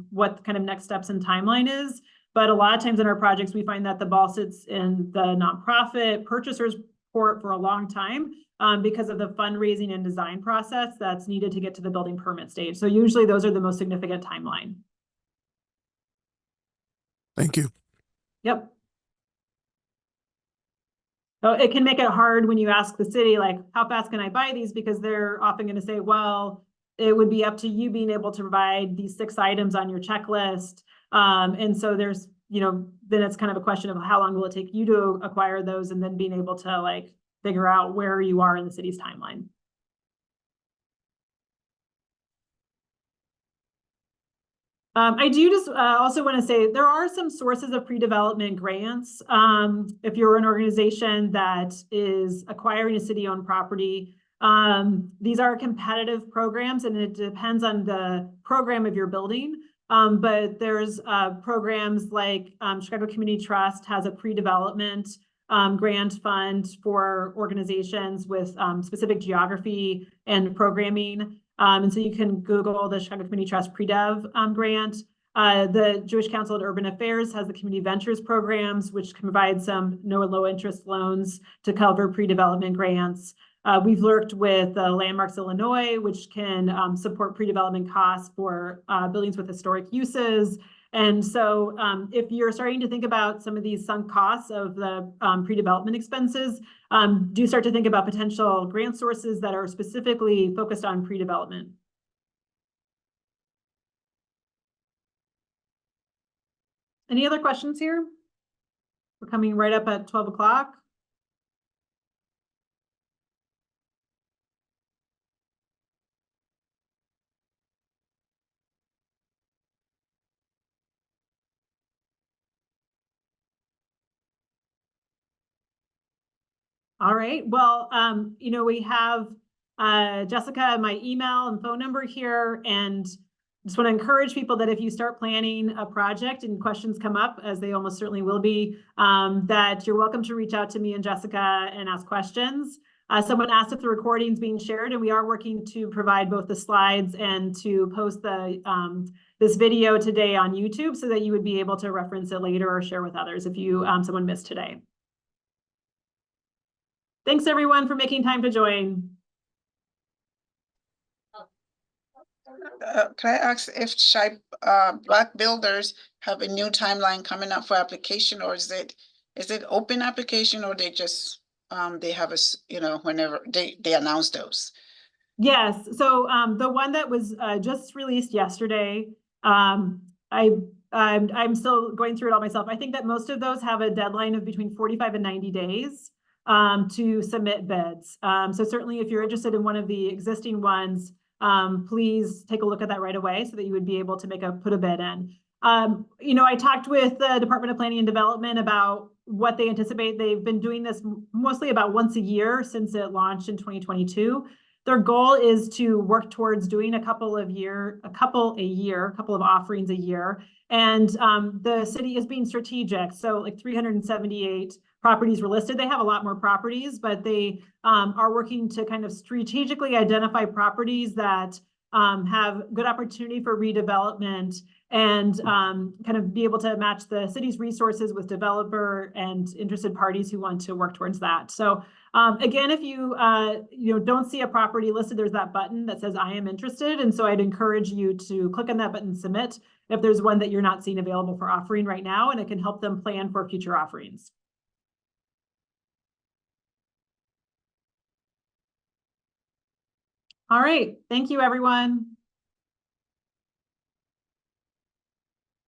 what kind of next steps and timeline is. But a lot of times in our projects, we find that the ball sits in the nonprofit purchasers court for a long time because of the fundraising and design process that's needed to get to the building permit stage. So usually those are the most significant timeline. Thank you. Yep. So it can make it hard when you ask the city, like, how fast can I buy these? Because they're often going to say, well, it would be up to you being able to provide these 6 items on your checklist. And so there's, then it's kind of a question of how long will it take you to acquire those, and then being able to figure out where you are in the city's timeline. I do just also want to say there are some sources of pre-development grants. If you're an organization that is acquiring a city-owned property, these are competitive programs, and it depends on the program of your building. But there's programs like Chicago Community Trust has a pre-development grant fund for organizations with specific geography and programming. And so you can Google the Chicago Community Trust pre-dev grant. The Jewish Council on Urban Affairs has the Community Ventures programs, which can provide some no and low interest loans to cover pre-development grants. We've worked with Landmarks Illinois, which can support pre-development costs for buildings with historic uses. And so if you're starting to think about some of these sunk costs of the pre-development expenses, do start to think about potential grant sources that are specifically focused on pre-development. Any other questions here? We're coming right up at 12 o'clock. All right, well, we have Jessica, my email and phone number here, and just want to encourage people that if you start planning a project and questions come up, as they almost certainly will be, that you're welcome to reach out to me and Jessica and ask questions. Someone asked if the recording's being shared, and we are working to provide both the slides and to post the this video today on YouTube so that you would be able to reference it later or share with others if you someone missed today. Thanks everyone for making time to join. Can I ask if Black builders have a new timeline coming up for application, or is it open application, or they just they have whenever they announce those? Yes, so the one that was just released yesterday, I'm still going through it all myself. I think that most of those have a deadline of between 45 and 90 days to submit bids. So certainly if you're interested in one of the existing ones, please take a look at that right away so that you would be able to put a bid in. I talked with the Department of Planning and Development about what they anticipate. They've been doing this mostly about once a year since it launched in 2022. Their goal is to work towards doing a couple of offerings a year. And the city is being strategic. So like 378 properties were listed. They have a lot more properties, but they are working to kind of strategically identify properties that have good opportunity for redevelopment and kind of be able to match the city's resources with developer and interested parties who want to work towards that. So again, if you don't see a property listed, there's that button that says I am interested. And so I'd encourage you to click on that button, submit, if there's one that you're not seeing available for offering right now, and it can help them plan for future offerings. All right, thank you, everyone.